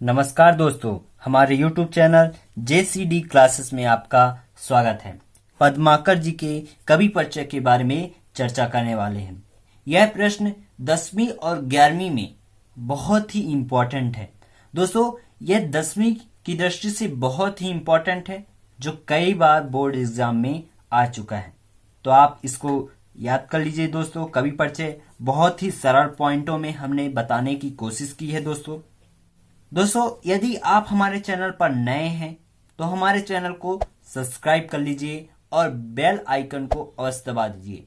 नमस्कार दोस्तों, हमारे YouTube चैनल JCD क्लासेस में आपका स्वागत है। पद्माकर जी के कवि परिचय के बारे में चर्चा करने वाले हैं। यह प्रश्न 10वीं और 11वीं में बहुत ही इम्पोर्टेंट है। दोस्तों, यह 10वीं की दृष्टि से बहुत ही इम्पोर्टेंट है, जो कई बार बोर्ड एग्जाम में आ चुका है। तो आप इसको याद कर लीजिए दोस्तों। कवि परिचय बहुत ही सरल पॉइंटों में हमने बताने की कोशिश की है दोस्तों, यदि आप हमारे चैनल पर नए हैं तो हमारे चैनल को सब्सक्राइब कर लीजिए और बेल आइकन को अवश्य दबा दीजिए,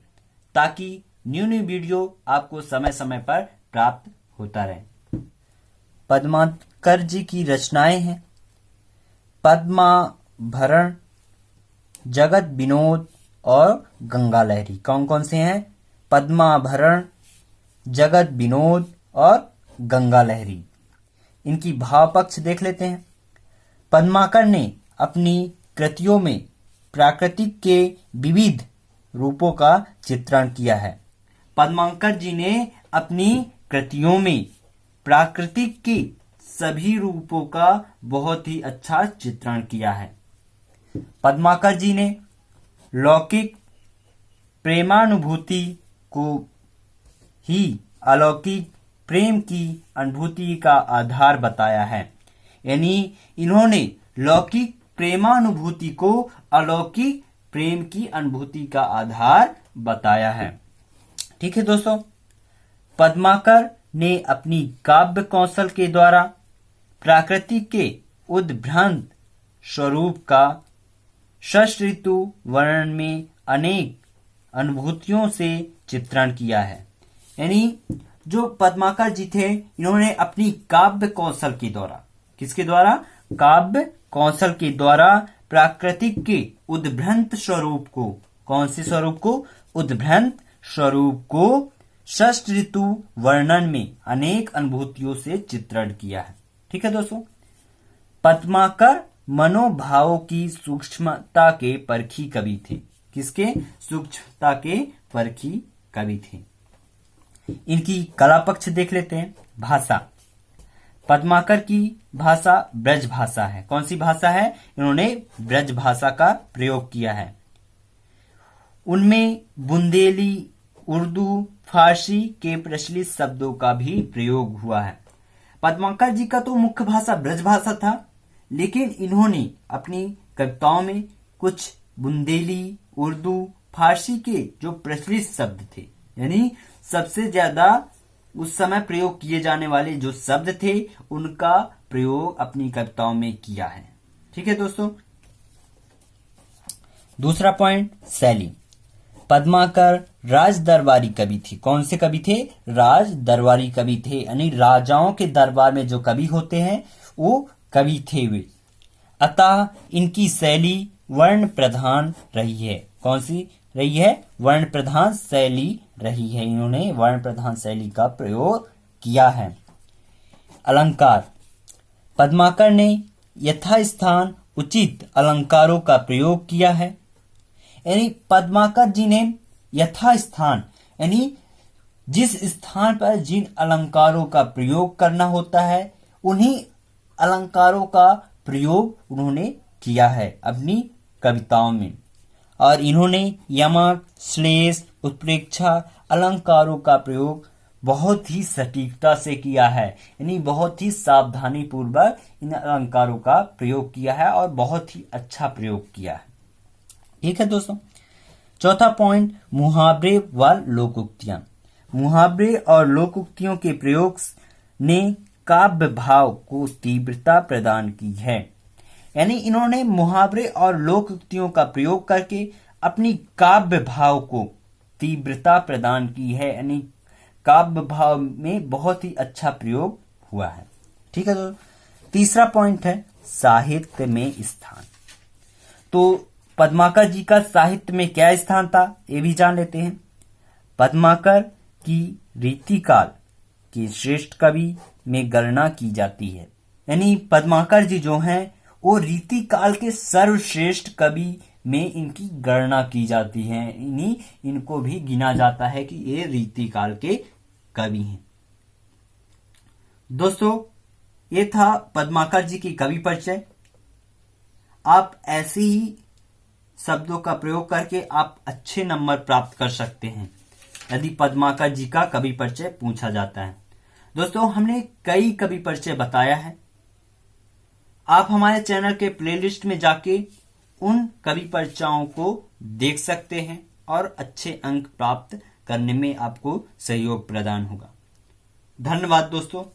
ताकि न्यू वीडियो आपको समय समय पर प्राप्त होता रहे। पद्माकर जी की रचनाएं हैं पद्माभरण, जगत विनोद और गंगा लहरी। कौन कौन से हैं? पद्माभरण, जगत विनोद और गंगा लहरी। इनकी भाव पक्ष देख लेते हैं। पद्माकर ने अपनी कृतियों में प्राकृतिक के विविध रूपों का चित्रण किया है। पद्माकर जी ने अपनी कृतियों में प्राकृतिक के सभी रूपों का बहुत ही अच्छा चित्रण किया है। पद्माकर जी ने लौकिक प्रेमानुभूति को ही अलौकिक प्रेम की अनुभूति का आधार बताया है। यानी इन्होंने लौकिक प्रेमानुभूति को अलौकिक प्रेम की अनुभूति का आधार बताया है। ठीक है दोस्तों, पद्माकर ने अपनी काव्य कौशल के द्वारा प्रकृति के उद्भ्रांत स्वरूप का षष्ठ ऋतु वर्णन में अनेक अनुभूतियों से चित्रण किया है। यानी जो पद्माकर जी थे, इन्होंने अपनी काव्य कौशल के द्वारा, किसके द्वारा? काव्य कौशल के द्वारा प्राकृतिक के उद्भ्रांत स्वरूप को, कौन से स्वरूप को? उद्भ्रांत स्वरूप को षष्ठ ऋतु वर्णन में अनेक अनुभूतियों से चित्रण किया है। ठीक है दोस्तों, पद्माकर मनोभावों की सूक्ष्मता के परखी कवि थे। किसके? सूक्ष्मता के परखी कवि थे। इनकी कला पक्ष देख लेते हैं। भाषा, पद्माकर की भाषा ब्रज भाषा है। कौन सी भाषा है? इन्होंने ब्रज भाषा का प्रयोग किया है। उनमें बुंदेली, उर्दू, फारसी के प्रचलित शब्दों का भी प्रयोग हुआ है। पद्माकर जी का तो मुख्य भाषा ब्रज भाषा था, लेकिन इन्होंने अपनी कविताओं में कुछ बुंदेली, उर्दू, फारसी के जो प्रचलित शब्द थे, यानी सबसे ज्यादा उस समय प्रयोग किए जाने वाले जो शब्द थे, उनका प्रयोग अपनी कविताओं में किया है। ठीक है दोस्तों, दूसरा पॉइंट, शैली। पद्माकर राज दरबारी कवि थे। कौन से कवि थे? राज दरबारी कवि थे। यानी राजाओं के दरबार में जो कवि होते हैं वो कवि थे वे। अतः इनकी शैली वर्ण प्रधान रही है। कौन सी रही है? वर्ण प्रधान शैली रही है। इन्होंने वर्ण प्रधान शैली का प्रयोग किया है। अलंकार, पद्माकर ने यथास्थान उचित अलंकारों का प्रयोग किया है। यानी पद्माकर जी ने यथास्थान, यानी जिस स्थान पर जिन अलंकारों का प्रयोग करना होता है, उन्हीं अलंकारों का प्रयोग उन्होंने किया है अपनी कविताओं में। और इन्होंने यमक, श्लेष, उत्प्रेक्षा अलंकारों का प्रयोग बहुत ही सटीकता से किया है। यानी बहुत ही सावधानी पूर्वक इन अलंकारों का प्रयोग किया है और बहुत ही अच्छा प्रयोग किया है। ठीक है दोस्तों, चौथा पॉइंट, मुहावरे व लोकोक्तियां। मुहावरे और लोकोक्तियों के प्रयोग ने काव्य भाव को तीव्रता प्रदान की है। यानी इन्होंने मुहावरे और लोकोक्तियों का प्रयोग करके अपनी काव्य भाव को तीव्रता प्रदान की है। यानी काव्य भाव में बहुत ही अच्छा प्रयोग हुआ है। ठीक है तो तीसरा पॉइंट है साहित्य में स्थान। तो पद्माकर जी का साहित्य में क्या स्थान था, ये भी जान लेते हैं। पद्माकर की रीतिकाल के श्रेष्ठ कवि में गणना की जाती है। यानी पद्माकर जी जो हैं वो रीतिकाल के सर्वश्रेष्ठ कवि में इनकी गणना की जाती है। इनको भी गिना जाता है कि ये रीतिकाल के कवि हैं। दोस्तों, ये था पद्माकर जी की कवि परिचय। आप ऐसे ही शब्दों का प्रयोग करके आप अच्छे नंबर प्राप्त कर सकते हैं यदि पद्माकर जी का कवि परिचय पूछा जाता है। दोस्तों, हमने कई कवि परिचय बताया है। आप हमारे चैनल के प्लेलिस्ट में जाके उन कवि परिचयों को देख सकते हैं और अच्छे अंक प्राप्त करने में आपको सहयोग प्रदान होगा। धन्यवाद दोस्तों।